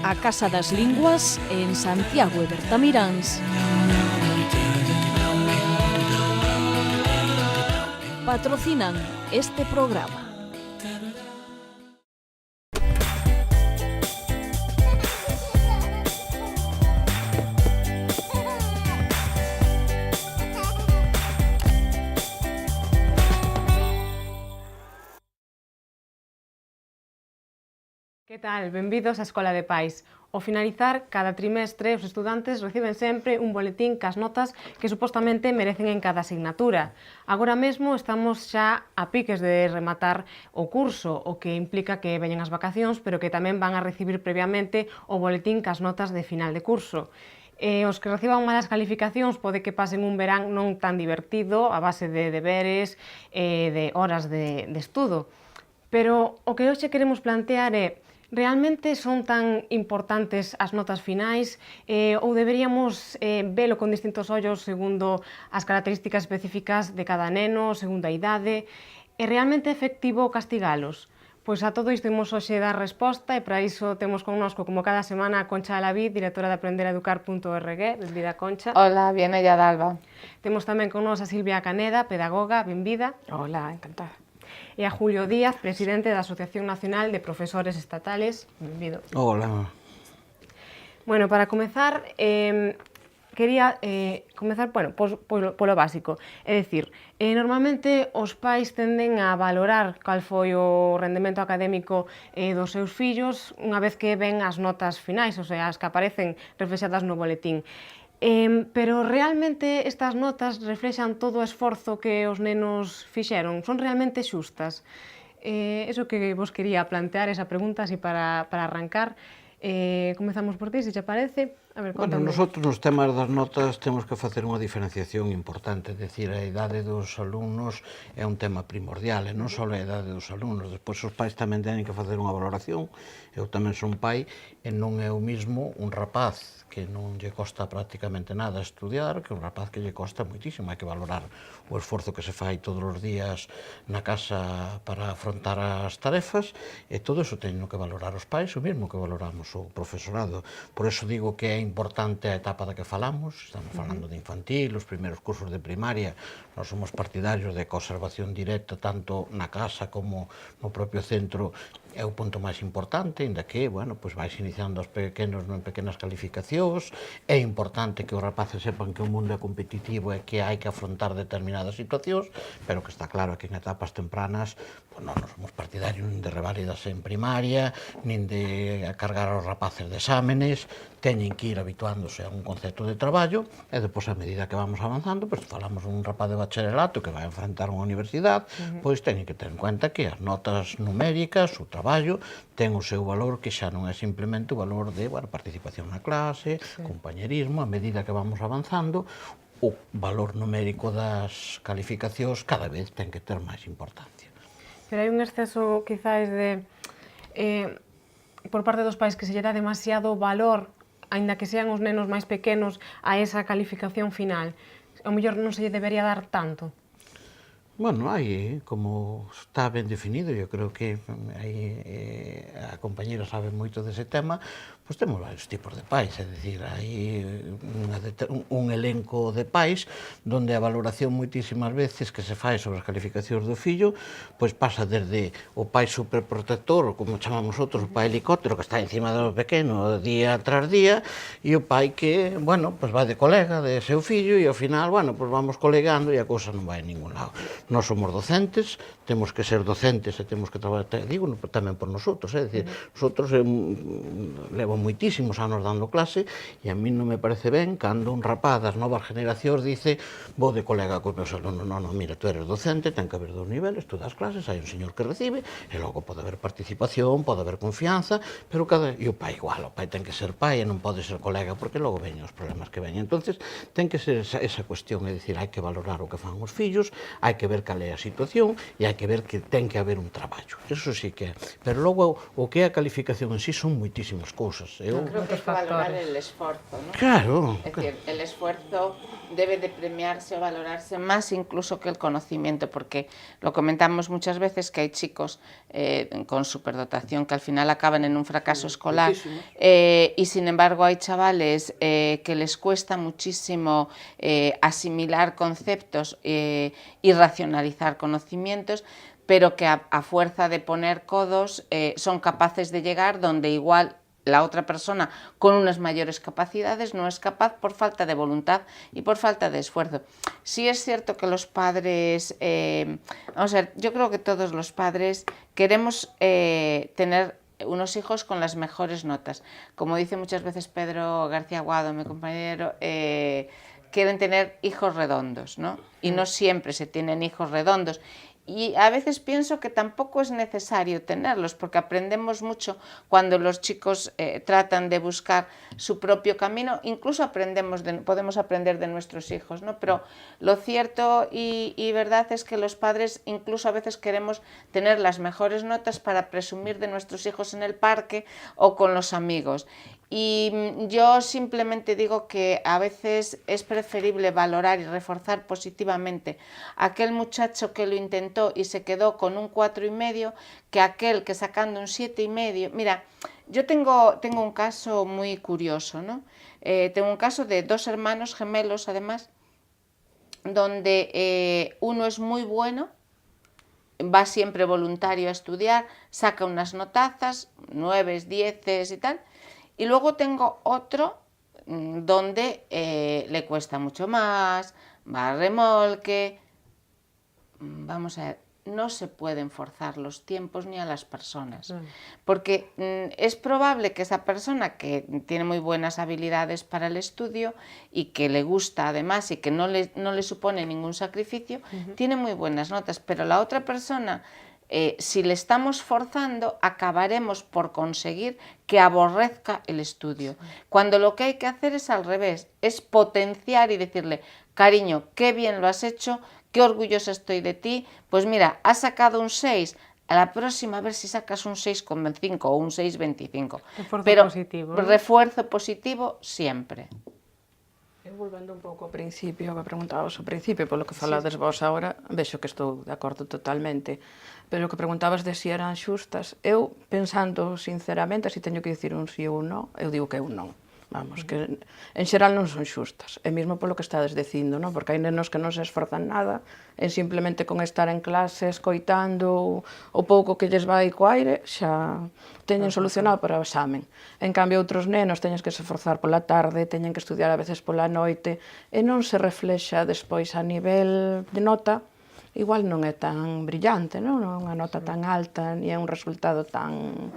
a Casa das Linguas en Santiago e Bertamiráns. Patrocinan este programa. Que tal? Benvidos á Escola de Pais. Ao finalizar cada trimestre, os estudantes reciben sempre un boletín cas notas que supostamente merecen en cada asignatura. Agora mesmo estamos xa a piques de rematar o curso, o que implica que veñen as vacacións, pero que tamén van a recibir previamente o boletín cas notas de final de curso. Os que reciban malas calificacións pode que pasen un verán non tan divertido, a base de deberes e de horas de estudo. Pero o que hoxe queremos plantear é: realmente son tan importantes as notas finais ou deberíamos velo con distintos ollos segundo as características específicas de cada neno, segundo a idade? É realmente efectivo castigalos? Pois a todo isto imos hoxe dar resposta e para iso temos connosco, como cada semana, a Concha Alaví, directora de aprendereducar.org. Benvida, Concha. Hola, bienvenida, Dalva. Temos tamén con nos a Silvia Caneda, pedagoga. Benvida. Hola, encantada. E a Julio Díaz, presidente da Asociación Nacional de Profesores Estatales. Benvido. Hola. Bueno, para comezar, quería comezar polo básico. É dicir, normalmente os pais tenden a valorar cal foi o rendemento académico dos seus fillos unha vez que ven as notas finais, ou sea, as que aparecen reflexadas no boletín. Pero realmente estas notas reflexan todo o esforzo que os nenos fixeron? Son realmente xustas? Eso que vos quería plantear, esa pregunta, así para arrancar. Comezamos por ti, se te parece. A ver, bueno, nosotros nos temas das notas temos que facer unha diferenciación importante, é dicir, a idade dos alumnos é un tema primordial, e non só a idade dos alumnos, despois os pais tamén teñen que facer unha valoración. Eu tamén son pai e non é o mismo un rapaz que non lle costa prácticamente nada estudiar que un rapaz que lle costa moitísimo. Hai que valorar o esforzo que se fai todos os días na casa para afrontar as tarefas, e todo iso teñen que valorar os pais, o mesmo que valoramos o profesorado. Por eso digo que é importante a etapa da que falamos. Estamos falando de infantil, os primeiros cursos de primaria. Nós somos partidarios de conservación directa tanto na casa como no propio centro. É o punto máis importante, inda que, bueno, pois vais iniciando aos pequenos en pequenas calificacións. É importante que os rapaces sepan que o mundo é competitivo e que hai que afrontar determinadas situacións, pero que está claro que en etapas tempranas pois non somos partidarios nin de reválidas en primaria, nin de cargar aos rapaces de exámenes. Teñen que ir habituándose a un concepto de traballo e depois, a medida que vamos avanzando, pois falamos dun rapaz de bacharelato que vai enfrentar unha universidade, pois teñen que ter en cuenta que as notas numéricas, o traballo, ten o seu valor, que xa non é simplemente o valor de participación na clase, compañerismo. A medida que vamos avanzando, o valor numérico das calificacións cada vez ten que ter máis importancia. Pero hai un exceso, quizáis, de por parte dos pais que se lle dá demasiado valor, aínda que sean os nenos máis pequenos, a esa calificación final. Ao mellor non se lle debería dar tanto. Bueno, hai, como está ben definido, eu creo que a compañera sabe moito dese tema, pois temos varios tipos de pais, é dicir, hai un elenco de pais donde a valoración moitísimas veces que se fai sobre as calificacións do fillo, pois pasa desde o pai superprotector, como chamamos outros, o pai helicóptero, que está encima do pequeno día tras día, e o pai que, bueno, pois vai de colega de seu fillo e ao final, bueno, pois vamos colegando e a cousa non vai a ningún lado. Nós somos docentes, temos que ser docentes e temos que traballar, digo, tamén por nosotros, é dicir, nosotros levo moitísimos anos dando clase e a mí non me parece ben cando un rapaz das novas generacións dice: vou de colega cos meus alumnos. Non, mira, tú eres docente, ten que haber dos niveles, tú das clases, hai un señor que recibe e logo pode haber participación, pode haber confianza, pero e o pai igual, o pai ten que ser pai e non pode ser colega, porque logo veñen os problemas que veñen. Entonces, ten que ser esa cuestión, é dicir, hai que valorar o que fan os fillos, hai que ver ver cal é a situación e hai que ver que ten que haber un traballo. Eso sí que é. Pero logo, o que é a calificación en sí son moitísimas cousas. Creo que hay que valorar el esfuerzo, ¿no? Claro. Es decir, el esfuerzo debe de premiarse o valorarse más incluso que el conocimiento, porque lo comentamos muchas veces que hay chicos con superdotación que al final acaban en un fracaso escolar y sin embargo hay chavales que les cuesta muchísimo asimilar conceptos y racionalizar conocimientos, pero que a fuerza de poner codos son capaces de llegar donde igual la otra persona con unas mayores capacidades no es capaz por falta de voluntad y por falta de esfuerzo. Sí es cierto que los padres, vamos a ver, yo creo que todos los padres queremos tener unos hijos con las mejores notas. Como dice muchas veces Pedro García Guado, mi compañero, quieren tener hijos redondos, ¿no? Y no siempre se tienen hijos redondos. Y a veces pienso que tampoco es necesario tenerlos, porque aprendemos mucho cuando los chicos tratan de buscar su propio camino, incluso podemos aprender de nuestros hijos, ¿no? Pero lo cierto y verdad es que los padres incluso a veces queremos tener las mejores notas para presumir de nuestros hijos en el parque o con los amigos. Y yo simplemente digo que a veces es preferible valorar y reforzar positivamente a aquel muchacho que lo intentó y se quedó con un 4,5 que aquel que sacando un 7,5. Mira, yo tengo un caso muy curioso, ¿no? Tengo un caso de 2 hermanos gemelos, además, donde uno es muy bueno, va siempre voluntario a estudiar, saca unas notazas, 9, 10 y tal. Y luego tengo otro donde le cuesta mucho más, va a remolque. Vamos a ver, no se pueden forzar los tiempos ni a las personas, porque es probable que esa persona que tiene muy buenas habilidades para el estudio y que le gusta además y que no le supone ningún sacrificio, tiene muy buenas notas, pero la otra persona, si le estamos forzando, acabaremos por conseguir que aborrezca el estudio. Cuando lo que hay que hacer es al revés, es potenciar y decirle, cariño, qué bien lo has hecho, qué orgullosa estoy de ti, pues mira, has sacado un 6, a la próxima a ver si sacas un 6,5 o un 6,25. Pero positivo, ¿no? Refuerzo positivo siempre. Volvendo un pouco ao principio, que preguntabas ao principio, polo que falades vos agora, vexo que estou de acordo totalmente, pero o que preguntabas de si eran xustas, eu, pensando sinceramente, se teño que dicir un sí ou un non, eu digo que un non. Vamos, que en xeral non son xustas, e mesmo polo que estades dicindo, non? Porque hai nenos que non se esforzan nada, e simplemente con estar en clase, escoitando o pouco que lles vai co aire, xa teñen solucionado para o examen. En cambio, outros nenos teñen que se esforzar pola tarde, teñen que estudiar a veces pola noite, e non se reflexa despois a nivel de nota, igual non é tan brillante, non? Non é unha nota tan alta, ni é un resultado tan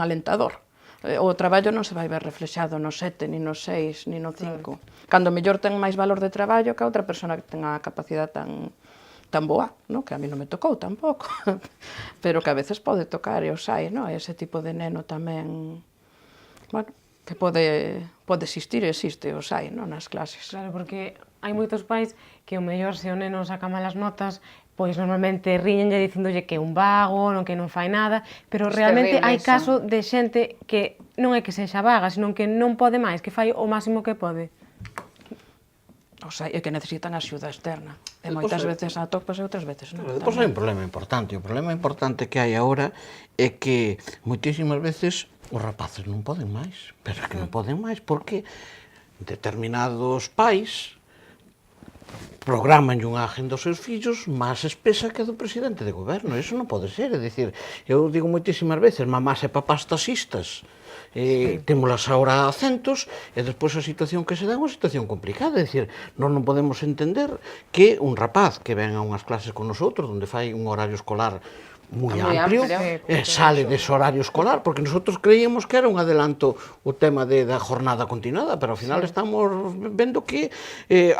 alentador. O traballo non se vai ver reflexado no 7, ni no 6, ni no 5. Cando mellor ten máis valor de traballo que a outra persona que ten a capacidade tan boa, no? Que a mí non me tocou tampouco, pero que a veces pode tocar e os hai, no? Ese tipo de neno tamén, bueno, que pode existir e existe, os hai, no? Nas clases. Claro, porque hai moitos pais que o mellor se o neno saca malas notas, pois normalmente ríñenlle dicindolle que é un vago, non que non fai nada, pero realmente hai caso de xente que non é que sexa vaga, senón que non pode máis, que fai o máximo que pode. O sea, é que necesitan axuda externa. E moitas veces atopas e outras veces non. Depois hai un problema importante. O problema importante que hai agora é que moitísimas veces os rapaces non poden máis. Pero é que non poden máis porque determinados pais programan unha agenda aos seus fillos máis espesa que a do presidente de goberno. Iso non pode ser. É dicir, eu digo moitísimas veces, mamás e papás taxistas, témolas agora a centos, e despois a situación que se dá é unha situación complicada. É dicir, nós non podemos entender que un rapaz que ven a unhas clases con nosotros, onde fai un horario escolar moi Moi amplio, amplio. sale dese horario escolar, porque nosotros creíamos que era un adelanto o tema da jornada continuada, pero ao final estamos vendo que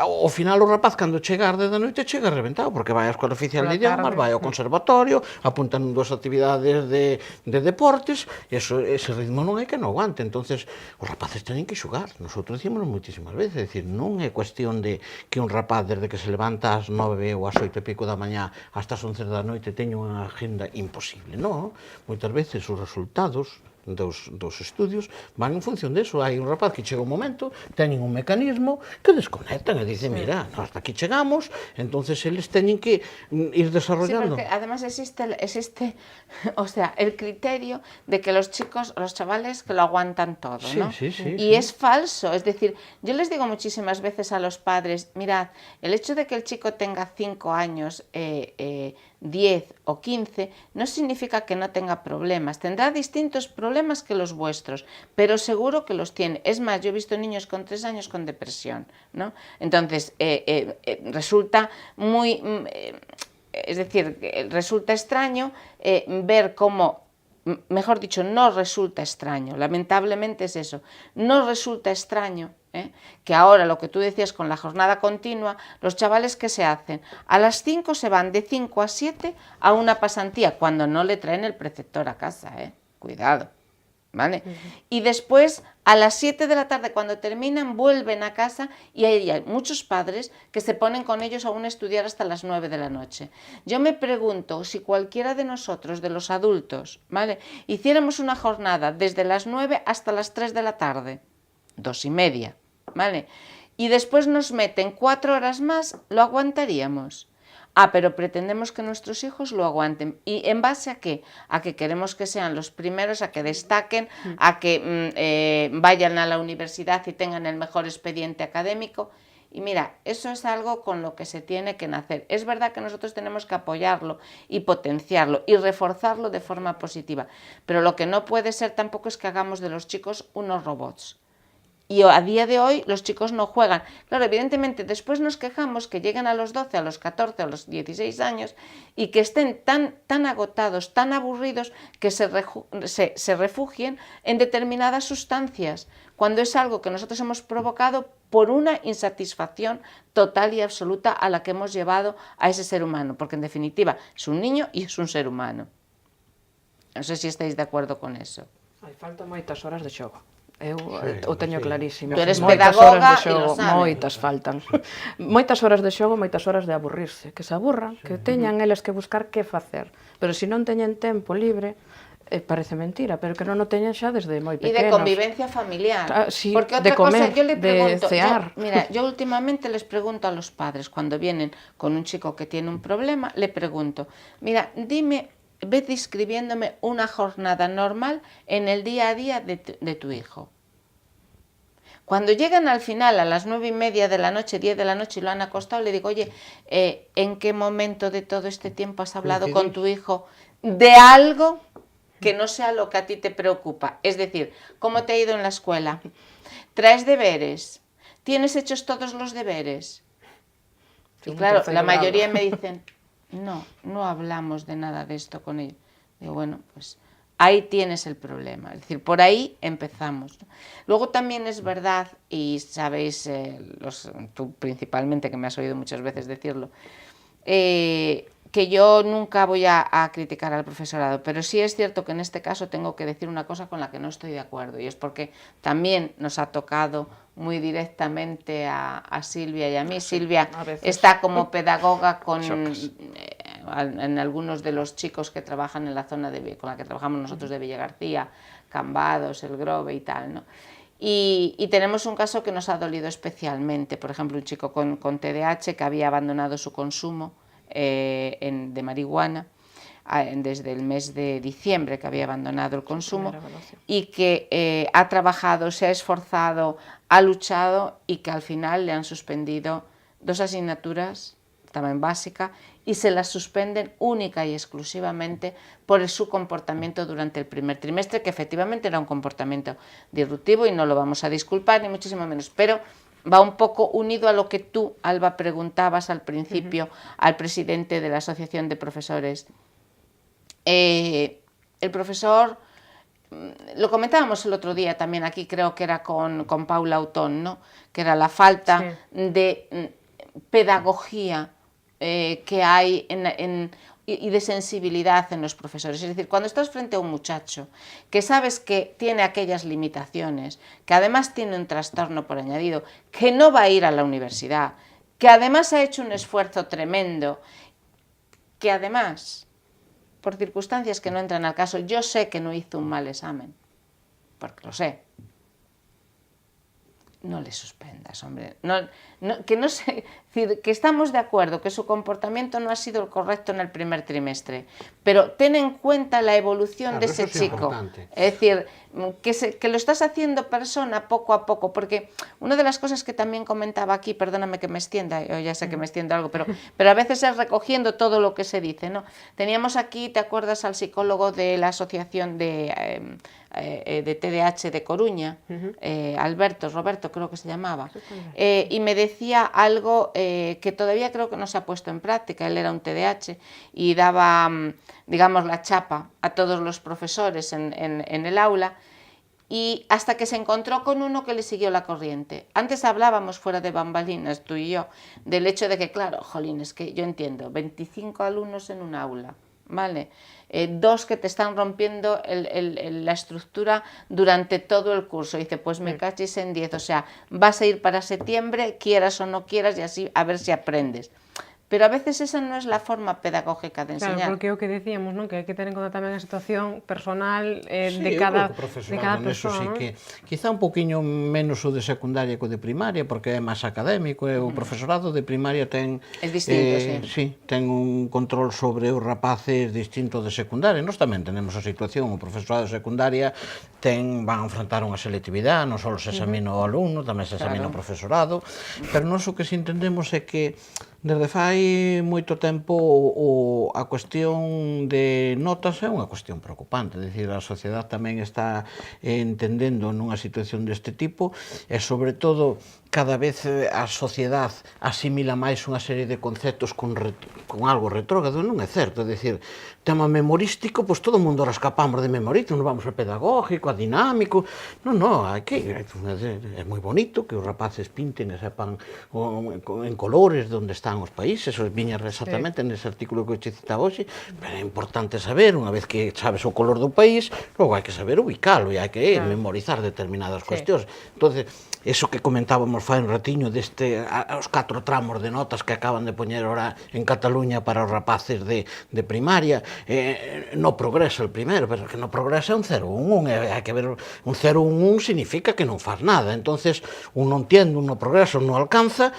ao final o rapaz cando chega arde da noite chega reventado, porque vai á Escola Oficial de Idiomas, vai ao conservatorio, apuntan dúas actividades de deportes, ese ritmo non hai que non aguante, entonces os rapaces teñen que xogar, nosotros dicimos moitísimas veces, é dicir, non é cuestión de que un rapaz desde que se levanta ás 9 ou ás 8 e pico da mañá hasta as 11 da noite teña unha agenda imposible, non? Moitas veces os resultados dos estudios van en función deso. Hai un rapaz que chega un momento, teñen un mecanismo que desconectan e dicen, mira, hasta aquí chegamos, entonces eles teñen que ir desarrollando. Sí, porque además existe, o sea, el criterio de que los chicos, los chavales que lo aguantan todo, Sí, ¿no? sí, sí, Y sí. es falso, es decir, yo les digo muchísimas veces a los padres, mirad, el hecho de que el chico tenga 5 años, 10 o 15, no significa que no tenga problemas. Tendrá distintos problemas que los vuestros, pero seguro que los tiene. Es más, yo he visto niños con 3 años con depresión, ¿no? Entonces, resulta muy... es decir, resulta extraño ver cómo... Mejor dicho, no resulta extraño, lamentablemente es eso, no resulta extraño que ahora lo que tú decías con la jornada continua, los chavales que se hacen, a las 5 se van de 5 a 7 a una pasantía, cuando no le traen el preceptor a casa, cuidado. ¿Vale? Y después a las 7 de la tarde cuando terminan vuelven a casa y hay muchos padres que se ponen con ellos aún a estudiar hasta las 9 de la noche. Yo me pregunto si cualquiera de nosotros, de los adultos, ¿vale?, hiciéramos una jornada desde las 9 hasta las 3 de la tarde, 2:30, ¿vale?, y después nos meten 4 horas más, ¿lo aguantaríamos? Pero pretendemos que nuestros hijos lo aguanten. ¿Y en base a qué? A que queremos que sean los primeros, a que destaquen, a que vayan a la universidad y tengan el mejor expediente académico. Y mira, eso es algo con lo que se tiene que nacer. Es verdad que nosotros tenemos que apoyarlo y potenciarlo y reforzarlo de forma positiva. Pero lo que no puede ser tampoco es que hagamos de los chicos unos robots. Y a día de hoy los chicos no juegan. Claro, evidentemente después nos quejamos que lleguen a los 12, a los 14, a los 16 años y que estén tan agotados, tan aburridos que se refugien en determinadas sustancias, cuando es algo que nosotros hemos provocado por una insatisfacción total y absoluta a la que hemos llevado a ese ser humano, porque en definitiva es un niño y es un ser humano. Non sei se estáis de acordo con eso. Hai falta moitas horas de xogo. Eu o teño clarísimo. Tú eres Moitas pedagoga horas de e lo xogo, sabes. moitas faltan. Moitas horas de xogo, moitas horas de aburrirse, que se aburran, que teñan eles que buscar que facer. Pero se non teñen tempo libre, parece mentira, pero que non o teñen xa desde moi Y pequenos. de convivencia familiar. Sí, porque de otra cosa, comer, yo le pregunto, de cear. mira, yo últimamente les pregunto a los padres, cuando vienen con un chico que tiene un problema, le pregunto, mira, dime, ve describiéndome una jornada normal en el día a día de tu hijo. Cuando llegan al final, a las 9:30 de la noche, 10 de la noche, y lo han acostado, le digo, oye, ¿en qué momento de todo este tiempo has hablado con tu hijo de algo que no sea lo que a ti te preocupa? Es decir, ¿cómo te ha ido en la escuela? ¿Traes deberes? ¿Tienes hechos todos los deberes? Y claro, la mayoría me dicen, no hablamos de nada de esto con ellos. Digo, bueno, pues ahí tienes el problema, es decir, por ahí empezamos. Luego también es verdad, y sabéis, tú principalmente, que me has oído muchas veces decirlo, que yo nunca voy a criticar al profesorado, pero sí es cierto que en este caso tengo que decir una cosa con la que no estoy de acuerdo, y es porque también nos ha tocado muy directamente a Silvia y a mí. Silvia está como pedagoga en algunos de los chicos que trabajan en la zona con la que trabajamos nosotros de Villa García, Cambados, El Grove y tal, ¿no? Y tenemos un caso que nos ha dolido especialmente, por ejemplo, un chico con TDAH que había abandonado su consumo de marihuana desde el mes de diciembre, que había abandonado el consumo y que ha trabajado, se ha esforzado, ha luchado y que al final le han suspendido 2 asignaturas, estaba en básica, y se las suspenden única y exclusivamente por su comportamiento durante el primer trimestre, que efectivamente era un comportamiento disruptivo y no lo vamos a disculpar, ni muchísimo menos, pero va un poco unido a lo que tú, Alba, preguntabas al principio al presidente de la Asociación de Profesores el profesor, lo comentábamos el otro día también aquí, creo que era con Paula Autón, ¿no? Que era la falta de pedagogía que hay y de sensibilidad en los profesores. Es decir, cuando estás frente a un muchacho que sabes que tiene aquellas limitaciones, que además tiene un trastorno por añadido, que no va a ir a la universidad, que además ha hecho un esfuerzo tremendo, que además, por circunstancias que no entran al caso, yo sé que no hizo un mal examen, porque lo sé. No le suspendas, hombre. Que no sé, decir, que estamos de acuerdo que su comportamiento no ha sido el correcto en el primer trimestre, pero ten en cuenta la evolución de ese chico. Es decir, que lo estás haciendo persona poco a poco, porque una de las cosas que también comentaba aquí, perdóname que me extienda, yo ya sé que me extiendo algo, pero a veces es recogiendo todo lo que se dice, ¿no? Teníamos aquí, ¿te acuerdas al psicólogo de la asociación de TDAH de Coruña, Roberto creo que se llamaba, y me decía algo que todavía creo que no se ha puesto en práctica. Él era un TDAH y daba, digamos, la chapa a todos los profesores en el aula, y hasta que se encontró con uno que le siguió la corriente. Antes hablábamos fuera de bambalinas, tú y yo, del hecho de que, claro, jolín, es que yo entiendo, 25 alumnos en un aula, ¿vale? 2 que te están rompiendo la estructura durante todo el curso. Dice, pues me cachis en 10, o sea, vas a ir para septiembre, quieras o no quieras, y así a ver si aprendes. Pero a veces esa non é a forma pedagógica de enseñar. Claro, porque é o que decíamos, non? Que hai que ter en conta tamén a situación personal de cada persoa, non? Que quizá un poquinho menos o de secundaria que o de primaria, porque é máis académico, e o profesorado de primaria ten... É distinto, sí, ten un control sobre os rapaces distinto de secundaria. Nós tamén tenemos a situación, o profesorado de secundaria van a enfrentar unha selectividade, non só se examina o alumno, tamén se examina o profesorado, pero nós o que si entendemos é que desde fai moito tempo a cuestión de notas é unha cuestión preocupante, é dicir, a sociedade tamén está entendendo nunha situación deste tipo e, sobre todo, cada vez a sociedade asimila máis unha serie de conceptos con algo retrógrado. Non é certo, é dicir, tema memorístico, pois todo o mundo escapamos de memorístico, non vamos a pedagógico, a dinámico, non, é moi bonito que os rapaces pinten e sepan en colores onde están os países, os viñas exactamente nese artículo que eu te citaba hoxe, pero é importante saber, unha vez que sabes o color do país, logo hai que saber ubicalo e hai que memorizar determinadas cuestións. Entonces, eso que comentábamos fai un ratiño os 4 tramos de notas que acaban de poñer ahora en Cataluña para os rapaces de primaria, no progresa el primeiro, pero que no progresa é un 0, un 1, hai que ver, un 0, un 1 significa que non faz nada, entonces un non entiende, un non progresa, un non alcanza,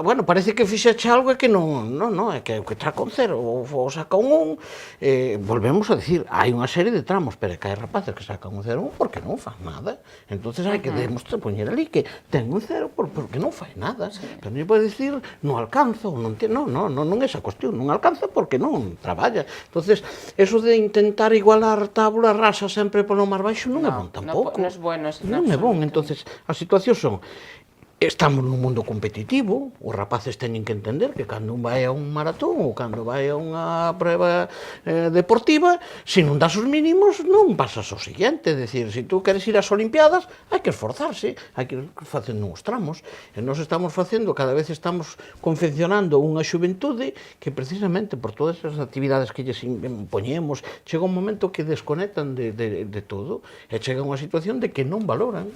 bueno, parece que fixeche algo e que non, é que traca un 0 ou saca un 1, volvemos a dicir, hai unha serie de tramos, pero que hai rapaces que sacan un 0, porque non fan nada, entonces hai que demostrar, poñer ali que ten un 0 porque non fai nada, pero non pode dicir non alcanza, non é esa cuestión, non alcanza porque non traballa. Entonces, eso de intentar igualar tabula rasa sempre polo máis baixo non é bon tampouco. Non é bueno. Non é bon, entonces, as situacións son... Estamos nun mundo competitivo, os rapaces teñen que entender que cando un vai a un maratón ou cando vai a unha prueba deportiva, se non das os mínimos non pasas ao seguinte, é dicir, se tú queres ir ás Olimpiadas, hai que esforzarse, hai que ir facendo uns tramos, e nós estamos facendo, cada vez estamos confeccionando unha xuventude que precisamente por todas as actividades que lles impoñemos, chega un momento que desconectan de todo, e chega unha situación de que non valoran,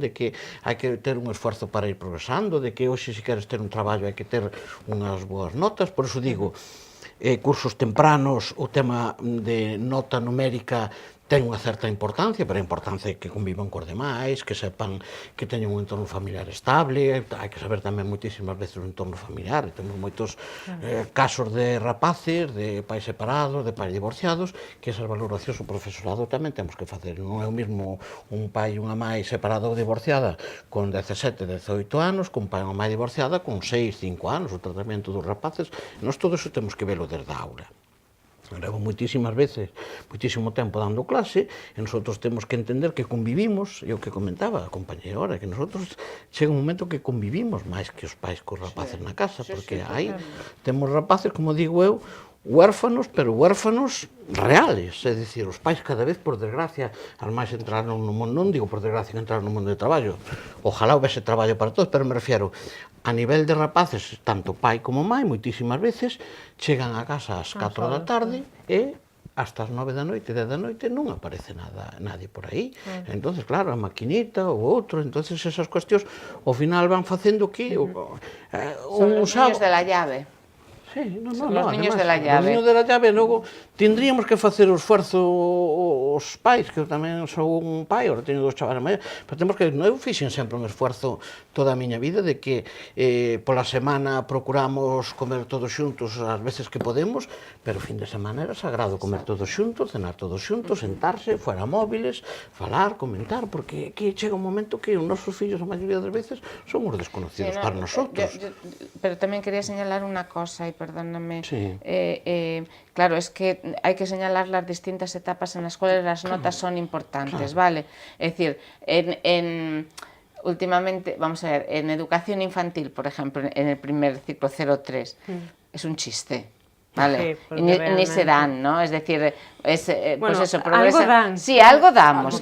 de que hai que ter un esforzo para ir progresando, de que hoxe se queres ter un traballo hai que ter unhas boas notas, por iso digo, cursos tempranos, o tema de nota numérica ten unha certa importancia, pero a importancia é que convivan cos demais, que sepan que teñen un entorno familiar estable, hai que saber tamén moitísimas veces o entorno familiar, temos moitos casos de rapaces, de pais separados, de pais divorciados, que esas valoracións o profesorado tamén temos que facer, non é o mesmo un pai e unha mãe separada ou divorciada con 17, 18 anos, con un pai e unha mãe divorciada con 6, 5 anos, o tratamento dos rapaces, nós todo iso temos que velo desde a aula. Levo moitísimas veces, moitísimo tempo dando clase, e nosotros temos que entender que convivimos, e o que comentaba a compañera ahora, que nosotros chega un momento que convivimos máis que os pais cos rapaces na casa, porque aí temos rapaces, como digo eu, huérfanos, pero huérfanos reales, é dicir, os pais cada vez, por desgracia, as máis entraron no mundo, non digo por desgracia que entraron no mundo de traballo, ojalá houvese traballo para todos, pero me refiero, a nivel de rapaces, tanto pai como mai, moitísimas veces, chegan a casa ás 4 da tarde e hasta as 9 da noite, 10 da noite, non aparece nadie por aí. Entonces, claro, a maquinita, o outro, entonces esas cuestións, ao final van facendo que... Son los niños de la llave. Sí, no, Los niños de la Os llave. niños de la llave, logo, tendríamos que facer o esforzo os pais, que eu tamén sou un pai, ahora teño 2 chavales maiores, pero temos que, eu fixen sempre un esforzo toda a miña vida de que pola semana procuramos comer todos xuntos as veces que podemos, pero o fin de semana era sagrado comer todos xuntos, cenar todos xuntos, sentarse, fuera móviles, falar, comentar, porque aquí chega un momento que os nosos fillos, a maioría das veces, son os desconocidos para nosotros. Pero también quería señalar una cosa, y perdóname. Sí. Claro, es que hay que señalar las distintas etapas en las cuales las notas son importantes, ¿vale? Es decir, últimamente, vamos a ver, en educación infantil, por ejemplo, en el primer ciclo 0-3, es un chiste. Vale, Sí, ni se dan, ¿no? Es decir, Bueno, pues eso, algo progresa. dan. Sí, algo damos,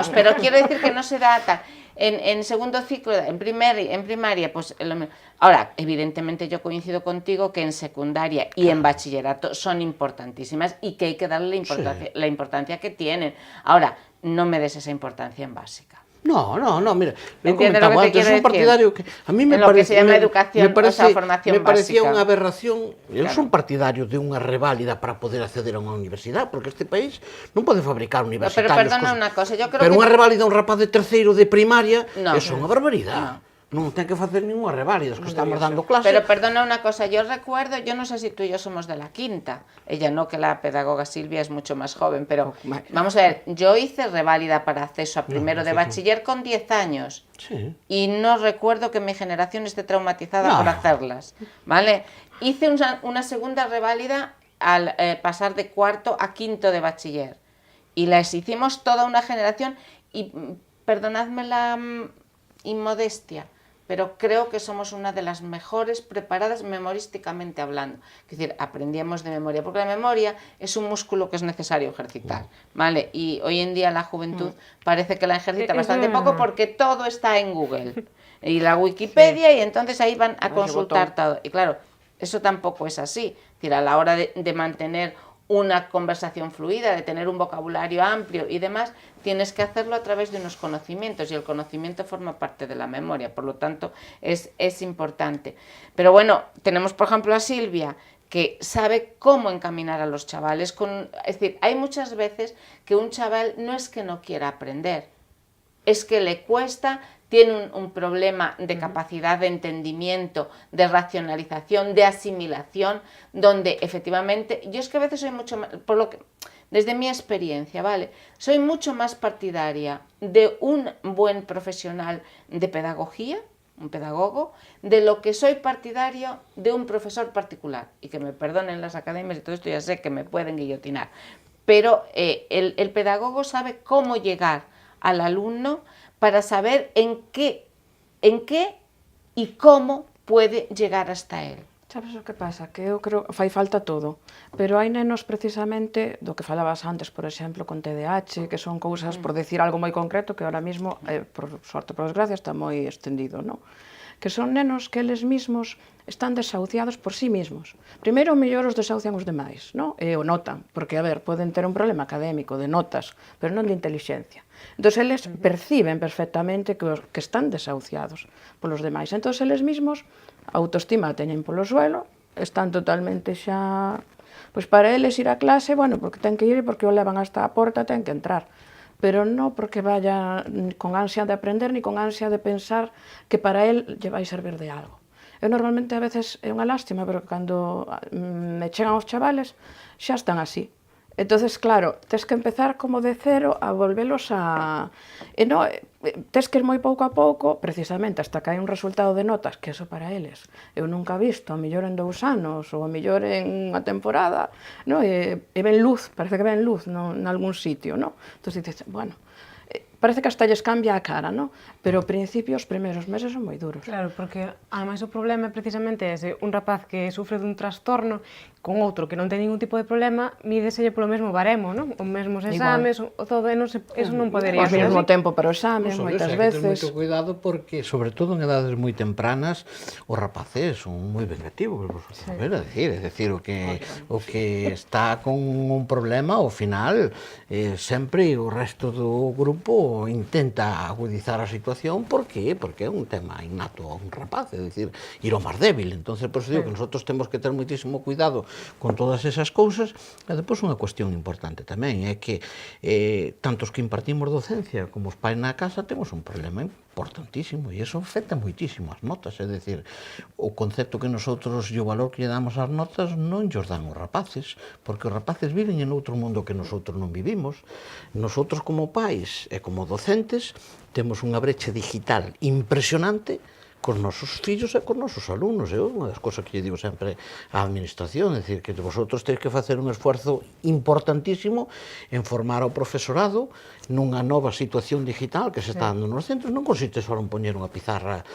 pero quiero decir que no se da tal. En segundo ciclo, en primaria, pues lo mismo. Ahora, evidentemente yo coincido contigo que en secundaria y en bachillerato son importantísimas y que hay que darle la importancia que tienen. Ahora, no me des esa importancia en básica. No, mira, eu Entiende lo comentaba que te antes, quiero un partidario que a mí me en lo que parece, se llama educación, o sea, formación me parecía básica. unha aberración. Eu Claro. son partidario de unha reválida para poder acceder a unha universidade, porque este país non pode fabricar No, universitarios. pero perdona una cosa, yo creo pero que... unha reválida a un rapaz de terceiro de primaria, No. é unha barbaridade. Non ten que facer ninguna reválida, que estamos dando clase. Pero perdona una cosa, yo recuerdo, yo no sé si tú y yo somos de la quinta, ella no, que la pedagoga Silvia es mucho más joven, pero vamos a ver, yo hice reválida para acceso a primero de bachiller con 10 años Sí. y no recuerdo que mi generación esté traumatizada No. por hacerlas, ¿vale? Hice una segunda reválida al pasar de cuarto a quinto de bachiller y las hicimos toda una generación y perdonadme la inmodestia, pero creo que somos una de las mejores preparadas memorísticamente hablando. Es decir, aprendíamos de memoria, porque la memoria es un músculo que es necesario ejercitar, ¿vale? Y hoy en día la juventud parece que la ejercita bastante poco porque todo está en Google y la Wikipedia y entonces ahí van a consultar todo. Y claro, eso tampoco es así. Es decir, a la hora de mantener una conversación fluida, de tener un vocabulario amplio y demás, tienes que hacerlo a través de unos conocimientos y el conocimiento forma parte de la memoria, por lo tanto es importante. Pero bueno, tenemos por ejemplo a Silvia, que sabe cómo encaminar a los chavales. Es decir, hay muchas veces que un chaval no es que no quiera aprender, es que le cuesta, tiene un problema de capacidad de entendimiento, de racionalización, de asimilación, donde efectivamente, yo es que a veces soy mucho más, por lo que, desde mi experiencia, ¿vale? Soy mucho más partidaria de un buen profesional de pedagogía, un pedagogo, de lo que soy partidario de un profesor particular. Y que me perdonen las academias y todo esto, ya sé que me pueden guillotinar, pero el pedagogo sabe cómo llegar al alumno para saber en qué y cómo puede llegar hasta él. Sabes o que pasa? Que eu creo fai falta todo, pero hai nenos precisamente do que falabas antes, por exemplo, con TDAH, que son cousas, por decir algo moi concreto, que ahora mismo, por sorte, por desgracia, está moi extendido, non? Que son nenos que eles mismos están desahuciados por sí mismos. Primeiro, mellor os desahucian os demais, non? E o notan, porque, a ver, poden ter un problema académico de notas, pero non de inteligencia. Entón, eles perciben perfectamente que están desahuciados polos demais. Entón, eles mismos, a autoestima teñen polo suelo, están totalmente xa... Pois para eles ir a clase, bueno, porque ten que ir e porque o levan hasta a porta, ten que entrar. Pero non porque vaya con ansia de aprender, ni con ansia de pensar que para él lle vai servir de algo. Eu normalmente a veces é unha lástima, pero cando me chegan os chavales xa están así. Entonces, claro, tes que empezar como de cero a volvelos a... E non, tes que ir moi pouco a pouco, precisamente, hasta que hai un resultado de notas, que eso para eles eu nunca visto, a mellor en 2 anos, ou a mellor en unha temporada, no? E ven luz, parece que ven luz en algún sitio, no? Entón dices, bueno, parece que hasta lles cambia a cara, no? Pero ao principio, os primeiros meses son moi duros. Claro, porque ademais o problema é precisamente ese, un rapaz que sufre dun trastorno, con outro que non ten ningún tipo de problema, mídeselle polo mesmo baremo, non? Os mesmos exames, todo, e non se, eso non podería Ao ser mesmo así. tempo para os exames, Sobre moitas eso, hai que ter veces. moito cuidado porque, sobre todo en edades moi tempranas, os rapaces son moi vengativos, vosotros ver, é dicir, o que está con un problema, ao final, sempre o resto do grupo intenta agudizar a situación, por qué? Porque é un tema innato a un rapaz, é dicir, ir ao máis débil. Entonces, por eso digo que nosotros temos que ter moitísimo cuidado con todas esas cousas. E depois unha cuestión importante tamén é que tanto os que impartimos docencia como os pais na casa temos un problema importantísimo e iso afecta moitísimo as notas, é dicir, o concepto que nosotros e o valor que lle damos ás notas non llos dan os rapaces, porque os rapaces viven en outro mundo que nosotros non vivimos. Nosotros como pais e como docentes temos unha brecha digital impresionante cos nosos fillos e cos nosos alumnos. É unha das cosas que lle digo sempre á administración, é dicir, que vosotros tenéis que facer un esforzo importantísimo en formar ao profesorado nunha nova situación digital que se está dando nos centros. Non consiste só en poñer unha pizarra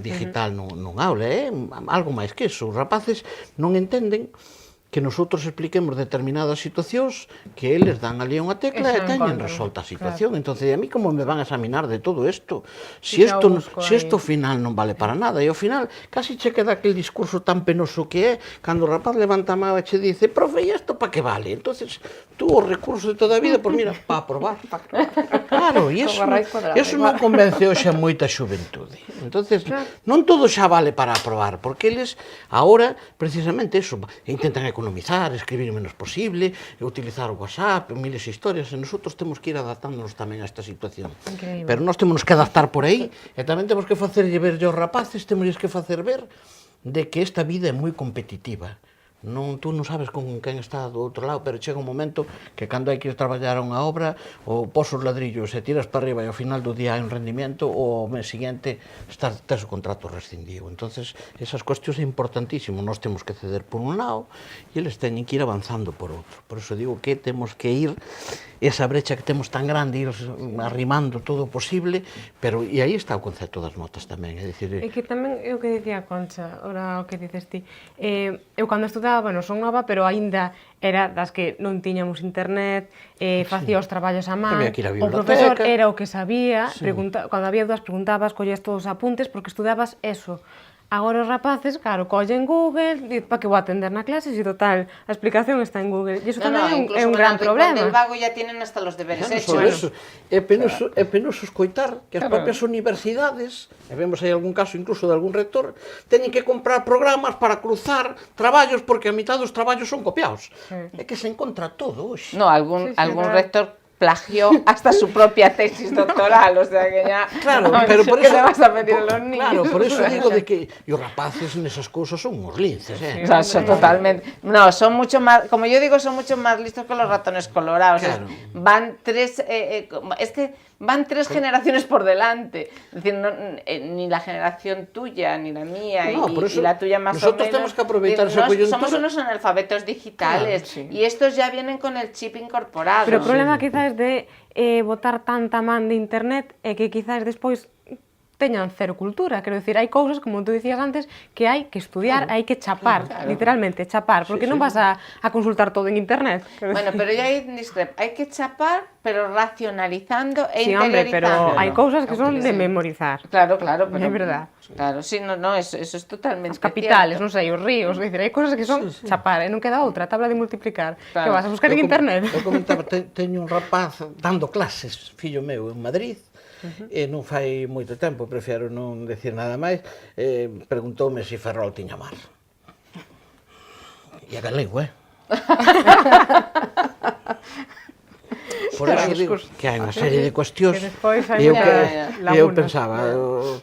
digital nun aula, é algo máis que iso. Os rapaces non entenden que nosotros expliquemos determinadas situacións que eles dan ali unha tecla e teñen resolta a situación. Entonces, a mí como me van a examinar de todo isto? Si isto ao final non vale para nada, e ao final casi che queda aquel discurso tan penoso que é cando o rapaz levanta a mão e che dice: profe, e isto para que vale? Entonces, tú o recurso de toda a vida, pois mira, para aprobar. Claro, e iso non convence hoxe a moita xuventude. Entonces, non todo xa vale para aprobar, porque eles, agora, precisamente iso, intentan economizar, escribir o menos posible, utilizar o WhatsApp, miles de historias, e nosotros temos que ir adaptándonos tamén a esta situación. Increíble. Pero nós temos que adaptar por aí, e tamén temos que facerlle ver aos rapaces, temos que facer ver de que esta vida é moi competitiva. Non, tú non sabes con quen está do outro lado, pero chega un momento que cando hai que ir traballar a unha obra, ou pos os ladrillos e tiras para arriba e ao final do día hai un rendimento, ou ao mes seguinte tes o contrato rescindido. Entonces, esas cuestións é importantísimo. Nós temos que ceder por un lado e eles teñen que ir avanzando por outro. Por eso digo que temos que ir esa brecha que temos tan grande, ir arrimando todo o posible, pero e aí está o concepto das notas tamén, é dicir... É que tamén é o que dicía Concha, ora o que dices ti. Eu cando estudaba, bueno, son nova, pero aínda era das que non tiñamos internet, facía os traballos a man, o profesor era o que sabía, cando había dúas preguntabas, collías todos os apuntes, porque estudabas eso. Agora os rapaces, claro, collen Google, e para que vou atender na clase, se total, a explicación está en Google. E iso tamén é un gran problema. Incluso del vago ya tienen hasta los deberes hechos. É penoso escoitar que as propias universidades, e vemos aí algún caso incluso de algún rector, teñen que comprar programas para cruzar traballos porque a mitad dos traballos son copiados. É que se encontra todo hoxe. No, algún rector plagió hasta su propia tesis doctoral, o sea que ya... Claro, pero por eso... ¿Qué le vas a pedir a los niños? Claro, por eso digo de que os rapaces nesas cousas son uns linces, O sea, son totalmente... No, son mucho más... Como yo digo, son mucho más listos que los ratones colorados. Claro. Van tres... es que van tres generaciones por delante. Es decir, no, ni la generación tuya, ni la mía, no, y la tuya más o menos. Nosotros tenemos que aprovechar esa coyuntura. Somos unos analfabetos digitales, claro, sí. Y estos ya vienen con el chip incorporado. Pero o problema quizás de botar tanta man de internet é que quizás despois teñan cero cultura, quero dicir, hai cousas, como tú dicías antes, que hai que estudiar, hai que chapar, literalmente, chapar, porque non vas a consultar todo en internet. Bueno, pero ya hai discrepo, hai que chapar, pero racionalizando e sí, hombre, interiorizando. pero hai cousas que son de memorizar. Claro, pero... É verdad. Claro, sí, no, eso es totalmente As capitales, cierto. non sei, os ríos, dicir, hai cousas que son chapar, e non queda outra, tabla de multiplicar. Que vas a buscar en internet? Eu comentaba, teño un rapaz dando clases, fillo meu, en Madrid, e non fai moito tempo, prefiero non decir nada máis, preguntoume se Ferrol tiña mar. E a galego, Por eso digo que hai unha serie de cuestións e eu pensaba,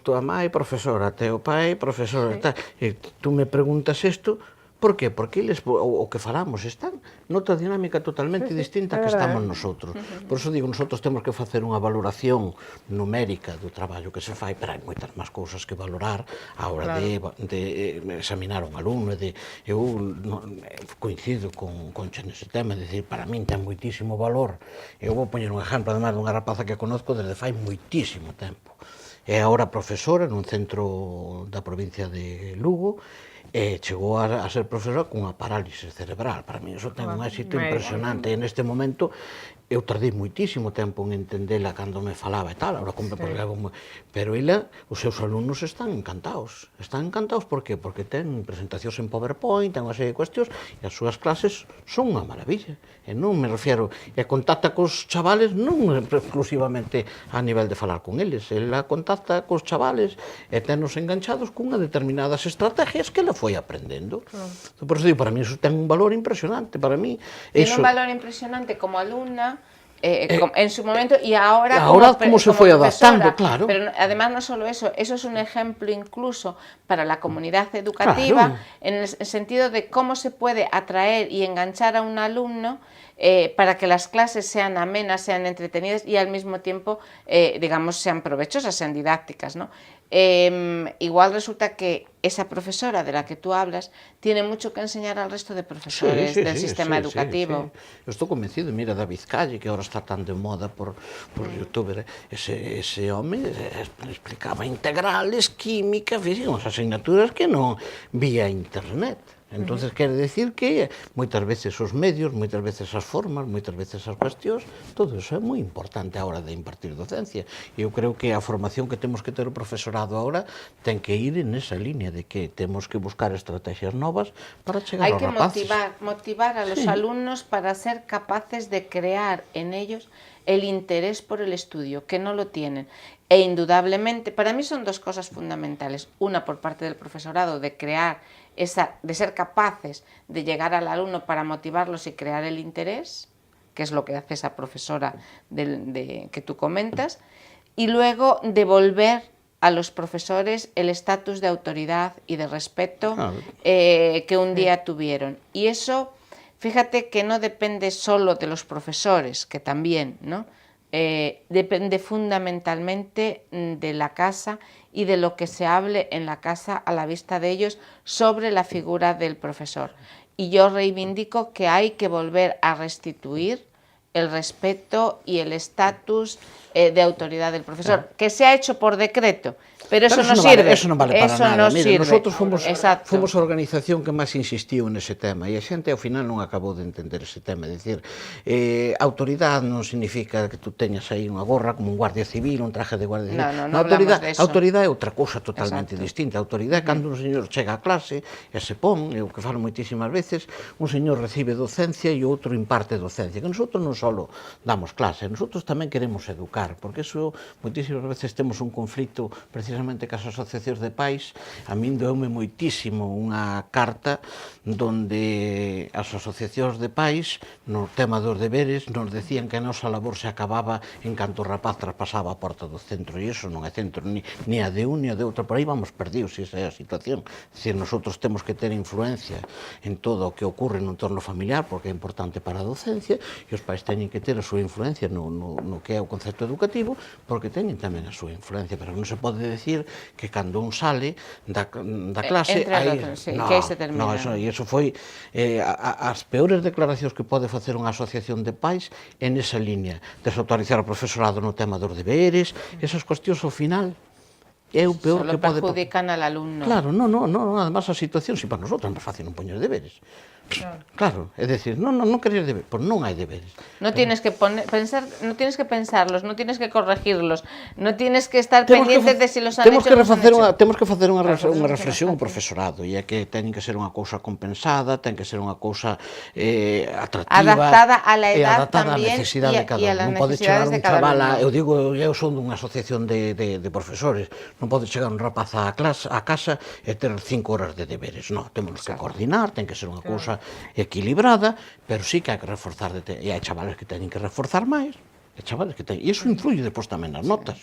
tua mãe profesora, teu pai profesor, e tú me preguntas isto, por qué? Porque eles, o que falamos, están noutra dinámica totalmente distinta que estamos nosotros. Por eso digo, nosotros temos que facer unha valoración numérica do traballo que se fai, pero hai moitas máis cousas que valorar a hora de examinar un alumno. Eu coincido con Concha nese tema, é dicir, para min ten moitísimo valor. Eu vou poñer un exemplo, además, dunha rapaza que conozco desde fai moitísimo tempo. É agora profesora nun centro da provincia de Lugo, e chegou a ser profesora cunha parálisis cerebral. Para mí iso ten un éxito impresionante, e neste momento eu tardei moitísimo tempo en entendela cando me falaba e tal, agora pero ela, os seus alumnos están encantados. Están encantados por qué? Porque ten presentacións en PowerPoint, ten unha serie de cuestións, e as súas clases son unha maravilla. E non me refiero, e contacta cos chavales non exclusivamente a nivel de falar con eles, ela contacta cos chavales e tenos enganchados cunha determinadas estrategias que ela foi aprendendo. Por eso digo, para mí iso ten un valor impresionante, para mí. Tiene un valor impresionante como alumna, en su momento y ahora como se fue adaptando, claro. Pero además no solo eso, eso es un ejemplo incluso para la comunidad educativa, claro, en el sentido de cómo se puede atraer y enganchar a un alumno para que las clases sean amenas, sean entretenidas y al mismo tiempo, digamos, sean provechosas, sean didácticas, ¿no? Igual resulta que esa profesora de la que tú hablas tiene mucho que enseñar al resto de profesores del sistema educativo. Yo estoy convencido, mira, David Calle, que ahora está tan de moda por YouTube, ese home explicaba integrales, química, física, unas asignaturas que non vía internet. Entonces, quere decir que moitas veces os medios, moitas veces as formas, moitas veces as cuestións, todo iso é moi importante a hora de impartir docencia. E eu creo que a formación que temos que ter o profesorado agora ten que ir en esa línea de que temos que buscar estrategias novas para chegar aos rapaces. Hay que motivar a los alumnos para ser capaces de crear en ellos el interés por el estudio, que no lo tienen. E indudablemente, para mí son dos cosas fundamentales. Una por parte del profesorado, de crear de ser capaces de llegar al alumno para motivarlos y crear el interés, que es lo que hace esa profesora que tú comentas, y luego devolver a los profesores el estatus de autoridad y de respeto que un día tuvieron. Y eso, fíjate que no depende solo de los profesores, que también, ¿no? Depende fundamentalmente de la casa y de lo que se hable en la casa a la vista de ellos sobre la figura del profesor. Y yo reivindico que hay que volver a restituir el respeto y el estatus de autoridad del profesor, que se ha hecho por decreto, pero eso no sirve. Eso non vale para nada. Mira, nosotros fomos a organización que máis insistiu nese tema, e a xente ao final non acabou de entender ese tema. É dicir, autoridade non significa que tú teñas aí unha gorra como un guardia civil, un traje de guardia civil. No hablamos de eso. Autoridade é outra cousa totalmente distinta. Autoridade é cando un señor chega a clase e se pon, é o que falo moitísimas veces, un señor recibe docencia e o outro imparte docencia, que nosotros non só damos clase, nosotros tamén queremos educar, porque eso moitísimas veces temos un conflito precisamente cas asociacións de pais. A min deume moitísimo unha carta donde as asociacións de pais no tema dos deberes nos decían que a nosa labor se acababa en canto o rapaz traspasaba a porta do centro, e iso non é centro ni a de un ni a de outro, por aí vamos perdidos, esa é a situación. É dicir, nosotros temos que ter influencia en todo o que ocorre no entorno familiar, porque é importante para a docencia, e os pais teñen que ter a súa influencia no que é o concepto educativo, porque teñen tamén a súa influencia, pero non se pode decir que cando un sale da clase que aí se termina. E iso foi as peores declaracións que pode facer unha asociación de pais en esa línea, desautorizar o profesorado no tema dos deberes, esas cuestións ao final é o peor que pode... Solo perjudican al alumno. Claro, además a situación, si para nosotros é máis fácil non poñer deberes. Claro, é dicir, non querer deberes, pois non hai deberes. No tienes que pensarlos, no tienes que corregirlos, no tienes que estar pendientes de si los han hecho o non han hecho. Temos que facer unha reflexión ao profesorado, e é que ten que ser unha cousa compensada, ten que ser unha cousa atractiva, adaptada a la edad adaptada también á necesidade de cada y a las un. Non pode chegar necesidades un de cada chaval, alumno. eu digo, eu son dunha asociación de profesores, non pode chegar un rapaz á casa e ter 5 horas de deberes, non, temos que coordinar, ten que ser unha cousa equilibrada, pero sí que hai que reforzar, e hai chavales que teñen que reforzar máis, e iso influye despois tamén nas notas.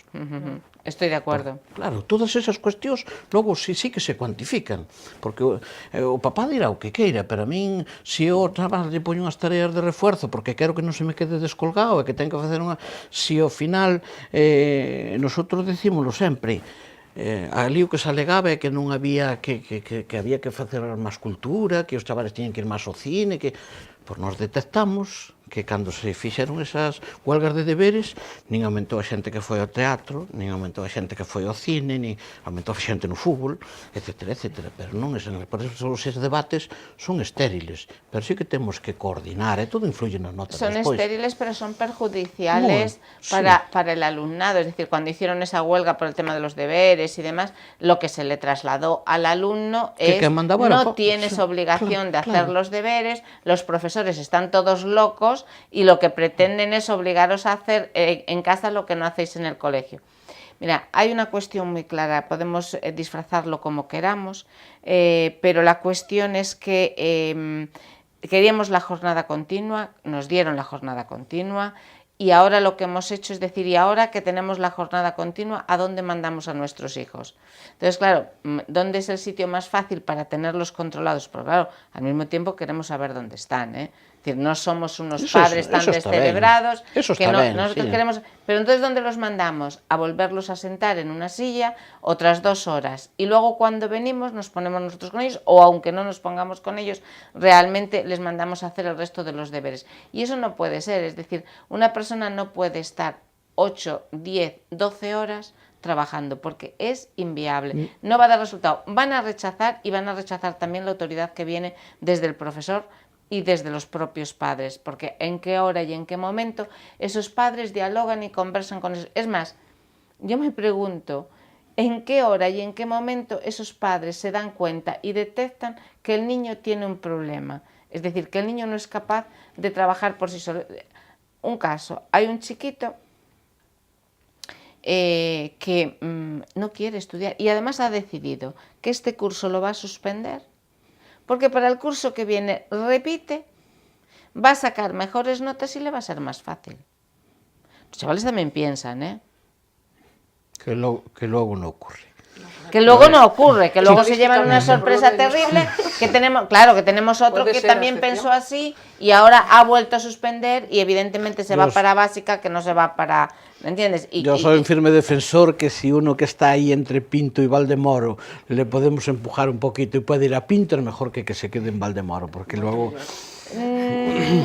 Estoy de acuerdo. Claro, todas esas cuestións logo sí que se cuantifican, porque o papá dirá o que queira, pero a min, se eu traballo lle poño unhas tareas de refuerzo porque quero que non se me quede descolgado e que ten que facer unha... Se ao final, nosotros decímoslo sempre, ali o que se alegaba é que non había que había que facer máis cultura, que os chavales tiñen que ir máis ao cine, que pois nós detectamos que cando se fixeron esas huelgas de deberes, nin aumentou a xente que foi ao teatro, nin aumentou a xente que foi ao cine, nin aumentou a xente no fútbol, etcétera, etcétera. Pero non, por eso os debates son estériles, pero sí que temos que coordinar, e todo influye nas notas Son despois. estériles, pero son perjudiciales para el alumnado. Es decir, cuando hicieron esa huelga por el tema de los deberes y demás, lo que se le trasladó al alumno es no tienes obligación de hacer los deberes, los profesores están todos locos y lo que pretenden es obligaros a hacer en casa lo que no hacéis en el colegio. Mira, hay una cuestión muy clara, podemos disfrazarlo como queramos, pero la cuestión es que queríamos la jornada continua, nos dieron la jornada continua y ahora lo que hemos hecho es decir, y ahora que tenemos la jornada continua, ¿a dónde mandamos a nuestros hijos? Entonces, claro, ¿dónde es el sitio más fácil para tenerlos controlados? Porque claro, al mismo tiempo queremos saber dónde están, ¿eh? Es decir, no somos unos padres tan descerebrados que nosotros queremos... Pero entonces, ¿dónde los mandamos? A volverlos a sentar en una silla otras 2 horas. Y luego cuando venimos nos ponemos nosotros con ellos, o aunque no nos pongamos con ellos, realmente les mandamos a hacer el resto de los deberes. Y eso no puede ser, es decir, una persona no puede estar 8, 10, 12 horas trabajando, porque es inviable, no va a dar resultado, van a rechazar y van a rechazar también la autoridad que viene desde el profesor y desde los propios padres, porque en qué hora y en qué momento esos padres dialogan y conversan con ellos. Es más, yo me pregunto, ¿en qué hora y en qué momento esos padres se dan cuenta y detectan que el niño tiene un problema? Es decir, que el niño no es capaz de trabajar por sí solo. Un caso, hay un chiquito que no quiere estudiar y además ha decidido que este curso lo va a suspender porque para el curso que viene repite, va a sacar mejores notas y le va a ser más fácil. Los chavales también piensan, ¿eh? Que luego no ocurre. Que luego no ocurre, que luego se llevan una sorpresa terrible, que tenemos otro que también pensó así y ahora ha vuelto a suspender y evidentemente se va para básica, que no se va para... ¿Me entiendes? Yo soy un firme defensor que si uno que está ahí entre Pinto y Valdemoro le podemos empujar un poquito y puede ir a Pinto, es mejor que se quede en Valdemoro, porque luego...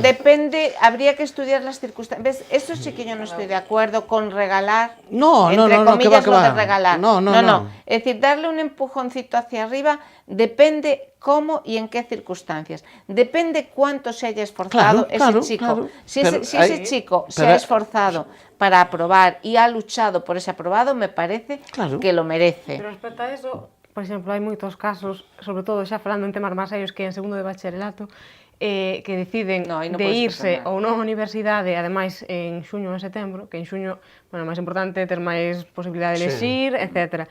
Depende, habría que estudiar las circunstancias. ¿Ves? Eso sí que yo no estoy de acuerdo con regalar, entre comillas, lo de regalar. No. Es decir, darle un empujoncito hacia arriba depende cómo y en qué circunstancias. Depende cuánto se haya esforzado ese chico. Claro. Si ese chico se ha esforzado para aprobar y ha luchado por ese aprobado, me parece que lo merece. Pero respecto a eso, por exemplo, hai moitos casos, sobre todo xa falando en temas máis serios que en segundo de bacharelato, que deciden de irse ou non á universidade, ademais en xuño ou en setembro, que en xuño, bueno, máis importante ter máis posibilidade de elexir, etc.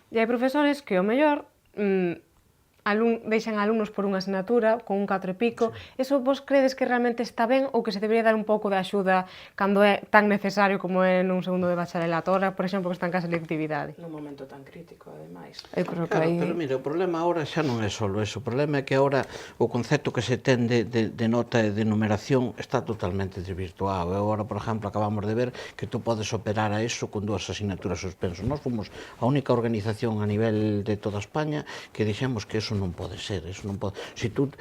E hai profesores que, ao mellor, deixan alumnos por unha asignatura con un 4 e pico. Eso vos credes que realmente está ben ou que se debería dar un pouco de axuda cando é tan necesario como é nun segundo de bacharelato? Ahora, por exemplo, que está en casa de selectividade. Nun momento tan crítico, ademais. Pero mira, o problema agora xa non é só eso. O problema é que agora o concepto que se ten de nota e de numeración está totalmente desvirtuado. Agora, por exemplo, acabamos de ver que tú podes operar a eso con 2 asignaturas suspensos. Nós fomos a única organización a nivel de toda España que dixemos que eso non pode ser, eso non pode. Se tú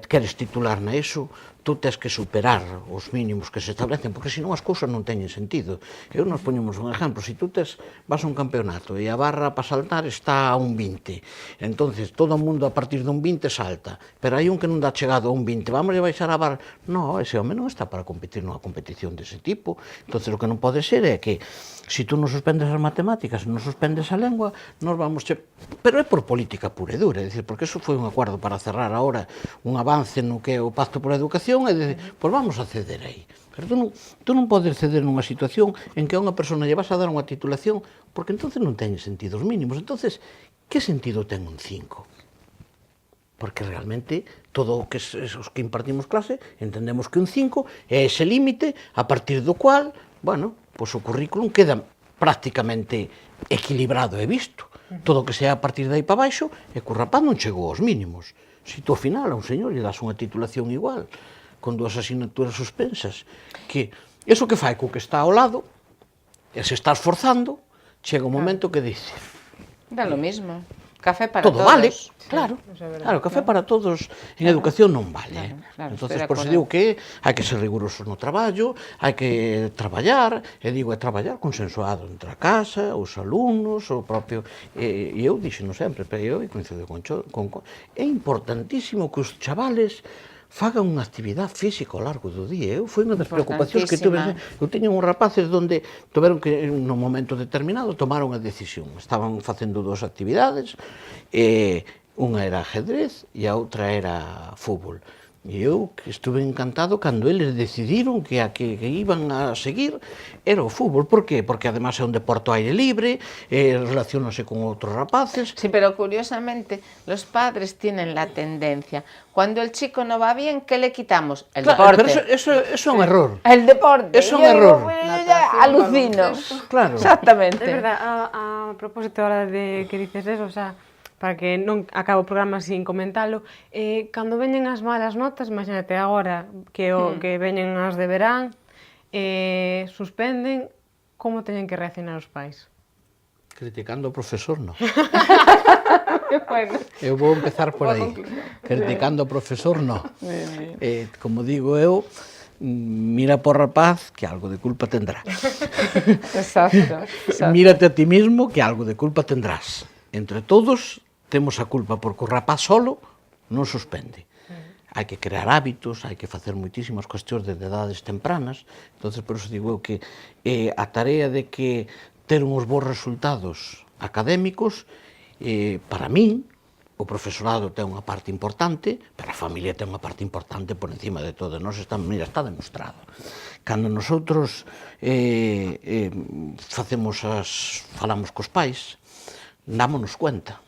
queres titular na ESO, tú tens que superar os mínimos que se establecen, porque senón as cousas non teñen sentido. Eu nos poñemos un exemplo, se tú vas a un campeonato e a barra para saltar está a un 20, entonces todo o mundo a partir dun 20 salta, pero hai un que non dá chegado a un 20, vamos a baixar a barra. Non, ese home non está para competir nunha competición dese tipo. Entonces o que non pode ser é que se tú non suspendes as matemáticas, non suspendes a lengua, nos vamos... Pero é por política pura e dura, é dicir, porque eso foi un acordo para cerrar ahora un avance no que é o Pacto por a Educación, e dicir, pois vamos a ceder aí. Pero tú non podes ceder nunha situación en que a unha persona lle vas a dar unha titulación, porque entonces non teñen sentido os mínimos. Entonces, que sentido ten un 5? Porque realmente todo o que os que impartimos clase entendemos que un 5 é ese límite a partir do cual, bueno, pois o currículum queda prácticamente equilibrado e visto. Todo o que sea a partir de aí para baixo é que o rapaz non chegou aos mínimos. Se tú ao final a un señor lle das unha titulación igual, con 2 asignaturas suspensas, que eso que fai co que está ao lado, e se está esforzando, chega un momento que dice... Da lo mismo. Café para todo todos. vale, claro, eso é verdade. claro, café para todos en educación non vale. Claro, Entonces, estoy de por eso acordo. digo que hai que ser rigurosos no traballo, hai que traballar, e digo, é traballar consensuado entre a casa, os alumnos, o propio... E eu dixeno sempre, pero eu coincido é importantísimo que os chavales fagan unha actividade física ao largo do día. Eu foi unha das preocupacións que tuve. Eu teño uns rapaces onde tuveron que, nun momento determinado, tomar unha decisión. Estaban facendo dúas actividades, unha era ajedrez e a outra era fútbol. E eu que estuve encantado cando eles decidiron que a que iban a seguir era o fútbol. Por qué? Porque además é un deporte ao aire libre, relacionase con outros rapaces. Sí, pero curiosamente los padres tienen la tendencia. Cuando el chico no va bien, ¿qué le quitamos? El Claro, deporte. pero eso é un error. El deporte. Es un error. Alucino. Claro. Exactamente. É verdade, a propósito ahora de que dices eso, o sea, para que non acabe o programa sin comentalo, cando veñen as malas notas, imagínate agora que que veñen as de verán, suspenden, como teñen que reaccionar os pais? Criticando o profesor, non. Bueno, Eu vou empezar por aí. Criticando o profesor, non. Como digo eu, mira por rapaz que algo de culpa tendrá. Exacto. Mírate a ti mismo que algo de culpa tendrás. Entre todos temos a culpa porque o rapaz solo non suspende. Hai que crear hábitos, hai que facer moitísimas cuestións desde edades tempranas. Entonces, por eso digo eu que a tarea de que ter uns bons resultados académicos, para min, o profesorado ten unha parte importante, pero a familia ten unha parte importante por encima de todo. Está demostrado. Cando nosotros falamos cos pais, dámonos cuenta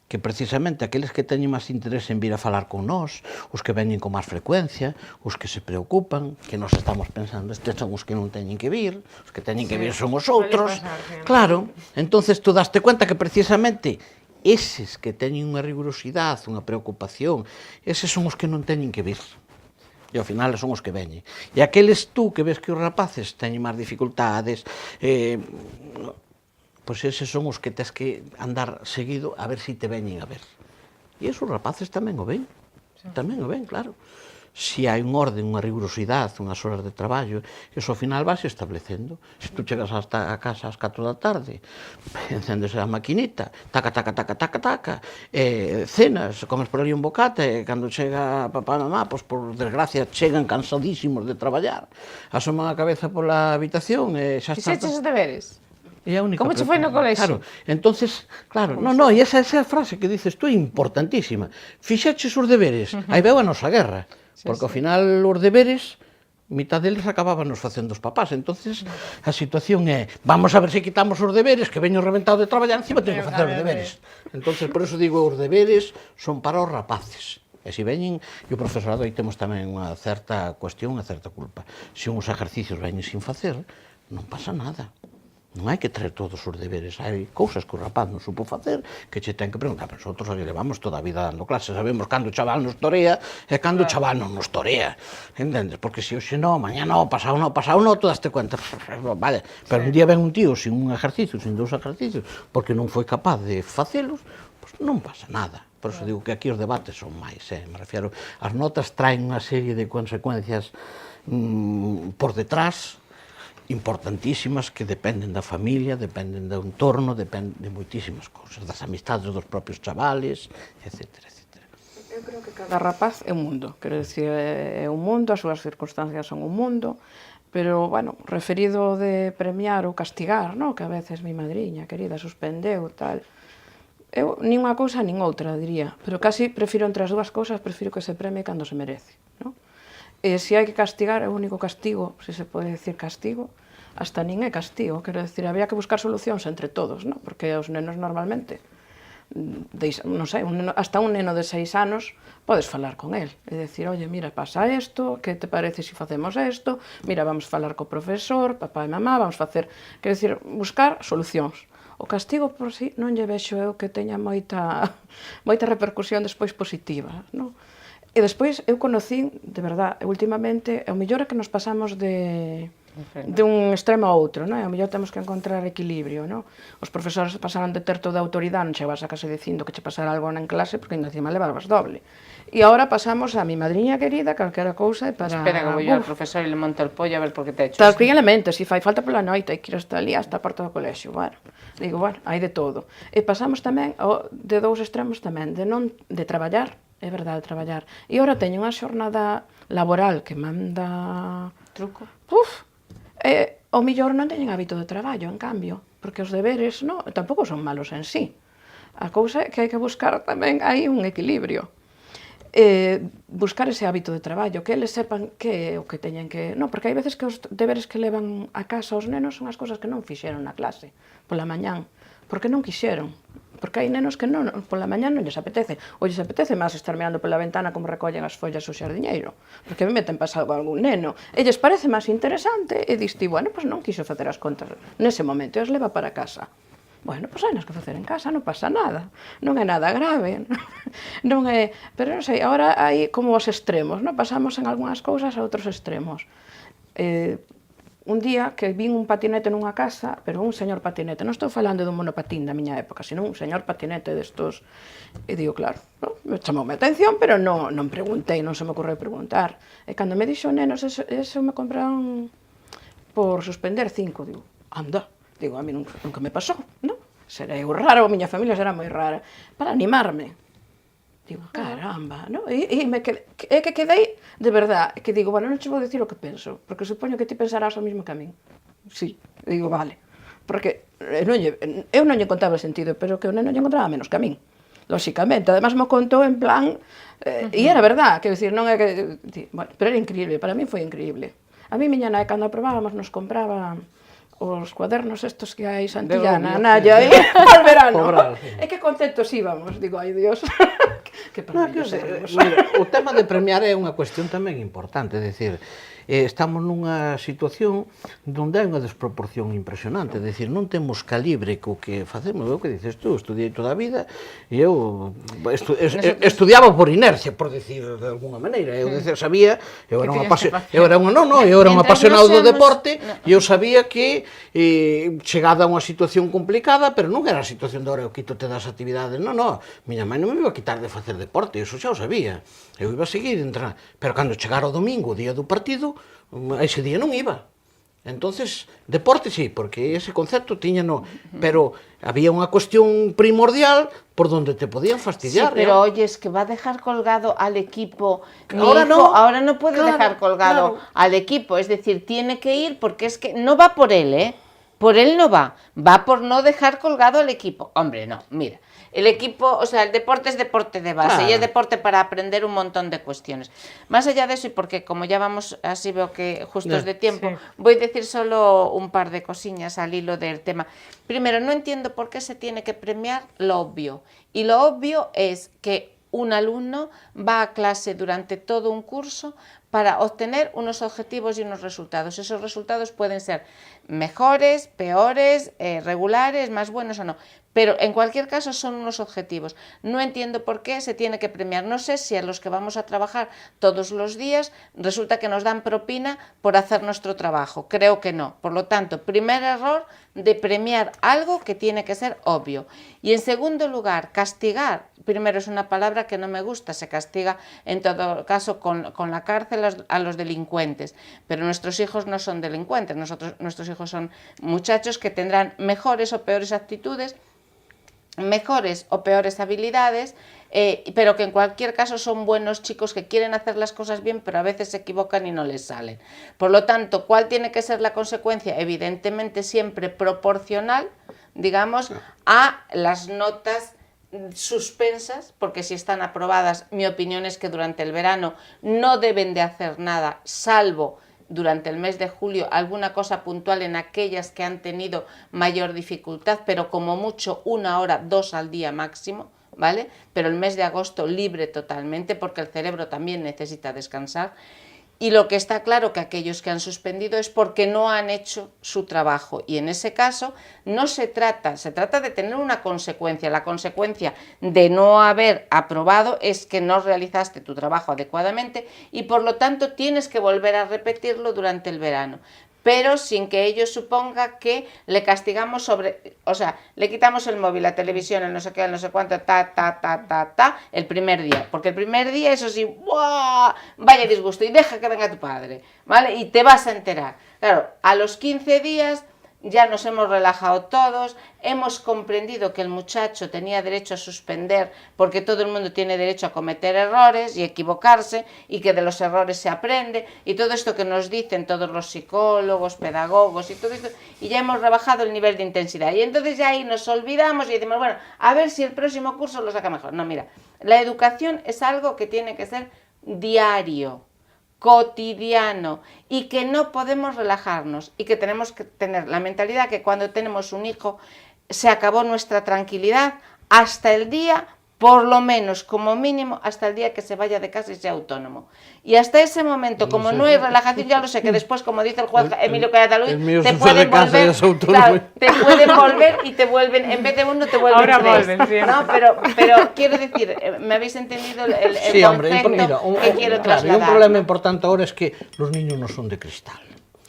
que precisamente aqueles que teñen máis interés en vir a falar con nós, os que veñen con máis frecuencia, os que se preocupan, que nós estamos pensando, estes son os que non teñen que vir, os que teñen que vir son os outros. Claro, entonces tú daste cuenta que precisamente eses que teñen unha rigurosidade, unha preocupación, eses son os que non teñen que vir. E ao final son os que veñen. E aqueles tú que ves que os rapaces teñen máis dificultades, pois eses son os que tes que andar seguido a ver se te veñen a ver. E esos rapaces tamén o ven, claro. Se hai un orden, unha rigurosidade, unhas horas de traballo, eso ao final vas establecendo. Se tú chegas hasta a casa ás 4 da tarde, encendese a maquinita, taca, cenas, comes por ali un bocate, e cando chega papá e mamá, pois por desgracia chegan cansadísimos de traballar, asoman a cabeza pola habitación e xa está. Fixeches os deberes? Como che foi no colexio? Claro, entonces, claro, e esa frase que dices tú é importantísima. Fixeches os deberes, aí veu a nosa guerra, porque ao final os deberes, mitad deles acabábanos facendo os papás. Entonces, a situación é, vamos a ver se quitamos os deberes, que veño reventado de traballar, encima teño que facer os deberes. Entonces, por eso digo, os deberes son para os rapaces. E se veñen, e o profesorado aí temos tamén unha certa cuestión, unha certa culpa. Se uns exercicios veñen sin facer, non pasa nada. Non hai que traer todos os deberes, hai cousas que o rapaz non supo facer, que che ten que preguntar, pero nosotros ali levamos toda a vida dando clases, sabemos cando o chaval nos torea e cando o chaval non nos torea, entendes? Porque se hoxe non, mañá non, pasado non, tú daste cuenta, vale, pero un día ven un tío sin un ejercicio, sin dous ejercicios, porque non foi capaz de facelos, pois non pasa nada. Por eso digo que aquí os debates son máis, me refiero, as notas traen unha serie de consecuencias por detrás, importantísimas, que dependen da familia, dependen do entorno, dependen de moitísimas cousas, das amistades dos propios chavales, etcétera, etcétera. Eu creo que cada rapaz é un mundo, quero dicir, é un mundo, as súas circunstancias son un mundo, pero, bueno, referido de premiar ou castigar, no? Que a veces mi madriña querida suspendeu, tal, eu nin unha cousa nin outra, diría, pero casi prefiro entre as dúas cousas, prefiro que se premie cando se merece, no? E se hai que castigar, é o único castigo, se se pode decir castigo, hasta nin é castigo, quero decir, había que buscar solucións entre todos, non? Porque os nenos normalmente, non sei, hasta un neno de 6 anos, podes falar con el, e decir, oye, mira, pasa isto, que te parece se facemos isto, mira, vamos falar co profesor, papá e mamá, vamos facer, quero decir, buscar solucións. O castigo por si non lle vexo eu que teña moita repercusión despois positiva, non? E despois eu conocín, de verdad, últimamente, o mellor é que nos pasamos de dun extremo a outro, non? E ao mellor temos que encontrar equilibrio, non? Os profesores pasaron de ter toda a autoridade, non chegabas a casa dicindo que che pasara algo na clase porque ainda encima levabas doble. E agora pasamos a mi madriña querida, calquera cousa é para... Espera que vou yo ao profesor e le monto el pollo a ver por que te he hecho. Tranquilamente, se fai falta pola noite, hai que ir hasta ali, hasta a porta do colexio, bueno. Digo, bueno, hai de todo. E pasamos tamén de dous extremos tamén, de traballar, é verdade, traballar. E agora teño unha xornada laboral que manda... Truco? O millor non teñen hábito de traballo, en cambio, porque os deberes tampouco son malos en sí. A cousa é que hai que buscar tamén aí un equilibrio. Buscar ese hábito de traballo, que eles sepan que é o que teñen que... Non, porque hai veces que os deberes que levan a casa os nenos son as cousas que non fixeron na clase, pola mañán, porque non quixeron. Porque hai nenos que non, pola mañán non lles apetece, ou lles apetece máis estar mirando pola ventana como recollen as follas o xardiñeiro, porque me meten pasado algún neno, e lles parece máis interesante, e dis ti, bueno, pois non quixo facer as contas nese momento, e as leva para casa. Bueno, pois hai nas que facer en casa, non pasa nada, non é nada grave, non é... Pero non sei, agora hai como os extremos, non? Pasamos en algunhas cousas a outros extremos. Un día que vin un patinete nunha casa, pero un señor patinete, non estou falando dun monopatín da miña época, sino un señor patinete destos, e digo, claro, me chamou a atención, pero non preguntei, non se me ocorreu preguntar. E cando me dixo, nenos, eso me compraron por suspender 5, digo, anda, digo, a mí nunca me pasou, non? Serei raro, a miña familia será moi rara, para animarme. Digo, caramba, non? E que quedei, de verdad, que digo, bueno, non che vou dicir o que penso, porque supoño que ti pensarás o mismo que a min. Sí, digo, vale. Porque eu non lle contaba sentido, pero que o neno lle encontraba menos que a min. Lóxicamente, además me contou en plan, e era verdad, quero dicir, non é que... Bueno, pero era increíble, para mí foi increíble. A mí, miña nai, cando aprobábamos, nos compraba os cuadernos estos que hai Santillana, Naya, e al verano. E que contentos íbamos, digo, ai Dios, que maravilloso. Mira, o tema de premiar é unha cuestión tamén importante, é dicir, estamos nunha situación onde hai unha desproporción impresionante, é dicir, non temos calibre co que facemos, o que dices tú, estudiei toda a vida e eu estudiaba por inercia, por decir de alguna maneira, eu sabía, eu era un apasionado do deporte e eu sabía que chegada a unha situación complicada, pero non era a situación de ahora eu quítote das actividades, non, miña mãe non me iba a quitar de facer deporte, eso xa o sabía, eu iba a seguir entrenar, pero cando chegara o domingo, o día do partido, ese día non iba. Entonces, deporte sí, porque ese concepto tiñano, pero había unha cuestión primordial por donde te podían fastidiar. Sí, pero oyes que va a dejar colgado al equipo. Ahora no puede dejar colgado al equipo, es decir, tiene que ir porque es que no va por él, por él no va por no dejar colgado al equipo. Hombre, no, mira. El equipo, o sea, el deporte es deporte de base y es deporte para aprender un montón de cuestiones. Más allá de eso, y porque como ya vamos, así veo que justos de tiempo, voy a decir solo un par de cosillas al hilo del tema. Primero, no entiendo por qué se tiene que premiar lo obvio. Y lo obvio es que un alumno va a clase durante todo un curso para obtener unos objetivos y unos resultados. Esos resultados pueden ser mejores, peores, regulares, más buenos o no. Pero en cualquier caso son unos objetivos. No entiendo por qué se tiene que premiar. No sé si a los que vamos a trabajar todos los días resulta que nos dan propina por hacer nuestro trabajo. Creo que no. Por lo tanto, primer error de premiar algo que tiene que ser obvio. Y en segundo lugar, castigar. Primero, es una palabra que no me gusta. Se castiga en todo caso con la cárcel a los delincuentes. Pero nuestros hijos no son delincuentes. Nuestros hijos son muchachos que tendrán mejores o peores actitudes, mejores o peores habilidades, pero que en cualquier caso son buenos chicos que quieren hacer las cosas bien, pero a veces se equivocan y no les salen. Por lo tanto, ¿cuál tiene que ser la consecuencia? Evidentemente siempre proporcional, digamos, a las notas suspensas, porque si están aprobadas, mi opinión es que durante el verano no deben de hacer nada, salvo durante el mes de julio alguna cosa puntual en aquellas que han tenido mayor dificultad, pero como mucho 1 hora, 2 al día máximo, ¿vale? Pero el mes de agosto libre totalmente, porque el cerebro también necesita descansar. Y lo que está claro que aquellos que han suspendido es porque no han hecho su trabajo, y en ese caso no se trata de tener una consecuencia. La consecuencia de no haber aprobado es que no realizaste tu trabajo adecuadamente y por lo tanto tienes que volver a repetirlo durante el verano. pero sin que ello suponga que le castigamos sobre, o sea, le quitamos el móvil, la televisión, el no sé qué, el no sé cuánto, el primer día, porque el primer día, eso sí, ¡buah! Vaya disgusto, y deja que venga tu padre, ¿vale? Y te vas a enterar. Claro, a los 15 días ya nos hemos relajado todos, hemos comprendido que el muchacho tenía derecho a suspender porque todo el mundo tiene derecho a cometer errores y equivocarse y que de los errores se aprende y todo esto que nos dicen todos los psicólogos, pedagogos y todo esto, y ya hemos rebajado el nivel de intensidad y entonces ya ahí nos olvidamos y decimos, bueno, a ver si el próximo curso lo saca mejor. No, mira, la educación es algo que tiene que ser diario, cotidiano, y que no podemos relajarnos y que tenemos que tener la mentalidad que cuando tenemos un hijo se acabó nuestra tranquilidad hasta el día, por lo menos como mínimo hasta el día que se vaya de casa y sea autónomo, y hasta ese momento como no hay relajación, ya lo sé que después, como dice el juez Emilio Calatayud, te pueden volver, claro, te pueden volver y te vuelven, en vez de uno te vuelven ahora tres, vuelven, sí. ¿no? Pero quiero decir, me habéis entendido el Sí, hombre, concepto mira, que quiero claro, y trasladar. un problema importante ahora es que los niños no son de cristal.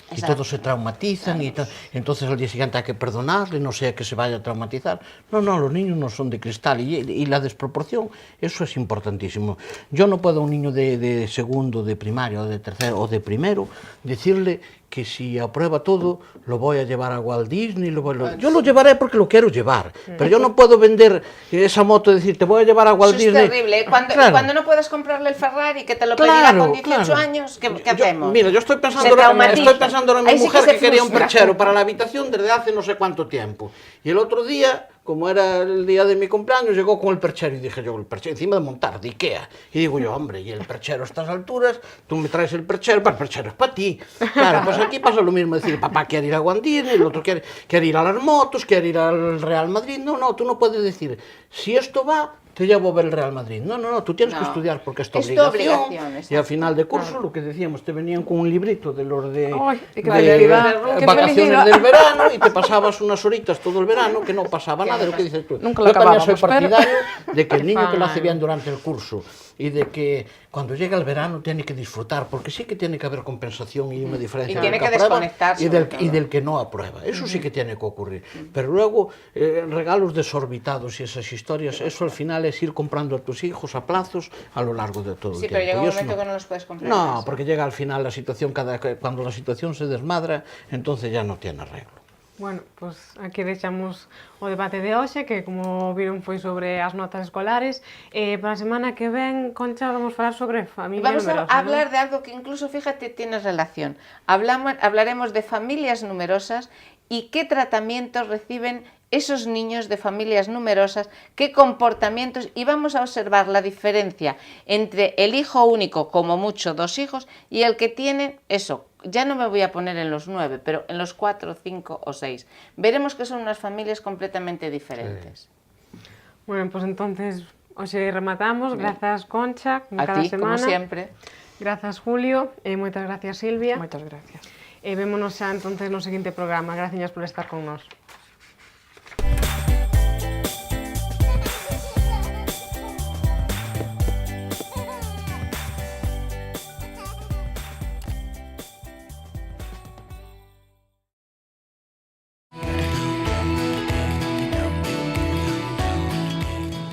Y Exacto. todos se traumatizan y entonces al día siguiente hay que perdonarle, no sea que se vaya a traumatizar. No, los niños no son de cristal y la desproporción, eso es importantísimo. Yo no puedo a un niño de segundo, de primaria, o de tercero, o de primero, decirle que si aprueba todo, lo voy a llevar a Walt Disney, yo lo llevaré porque lo quiero llevar, pero yo no puedo vender esa moto y decir, te voy a llevar a Walt Disney. Eso es terrible, cuando no puedas comprarle el Ferrari, que te lo pedirá con 18 años, ¿qué hacemos? Mira, yo estoy pensando ahora en mi mujer que quería un perchero para la habitación desde hace no sé cuánto tiempo, y el otro día, como era el día de mi cumpleaños, llegó con el perchero y dije yo, el perchero, encima de montar, de Ikea, y digo yo, hombre, y el perchero a estas alturas, tú me traes el perchero es para ti. Claro, pues aquí pasa lo mismo, decir, papá quiere ir a Walt Disney, el otro quiere ir a las motos, quiere ir al Real Madrid. No, tú no puedes decir, si esto va, te llevo a ver el Real Madrid. No, tú tienes que estudiar porque es tu obligación. Y al final de curso, lo que decíamos, te venían con un librito de los de vacaciones del verano y te pasabas unas horitas todo el verano que no pasaba nada de lo que dices tú. Nunca lo Yo también soy acabábamos, partidario de que el niño que lo hace bien durante el curso y de que cuando llega el verano tiene que disfrutar, porque sí que tiene que haber compensación y una diferencia Y tiene del que aprueba desconectarse, y del que no aprueba. Eso sí que tiene que ocurrir. Pero luego, regalos desorbitados y esas historias, eso al final es ir comprando a tus hijos a plazos a lo largo de todo el tiempo. Sí, pero llega un Y eso momento que no los puedes comprar. No, porque llega al final la situación, cuando la situación se desmadra, entonces ya no tiene arreglo. Bueno, pues aquí deixamos o debate de hoxe, que como viron foi sobre as notas escolares. Para a semana que ven, Concha, vamos falar sobre familia numerosa. Vamos a hablar de algo que incluso, fíjate, tiene relación. Hablaremos de familias numerosas y qué tratamientos reciben esos niños de familias numerosas, qué comportamientos, y vamos a observar la diferencia entre el hijo único, como mucho 2 hijos, y el que tiene eso. Ya no me voy a poner en los 9, pero en los 4, 5 o 6. Veremos que son unas familias completamente diferentes. Sí. Bueno, pues entonces, hoxe rematamos. Grazas, Concha, como a cada ti, semana. como siempre. Grazas, Julio. Moitas gracias, Silvia. Moitas gracias. Vémonos xa entonces no seguinte programa. Gracias por estar con nós.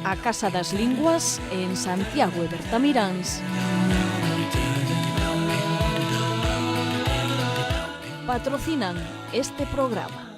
A Casa das Linguas en Santiago de Bertamiráns. Patrocinan este programa.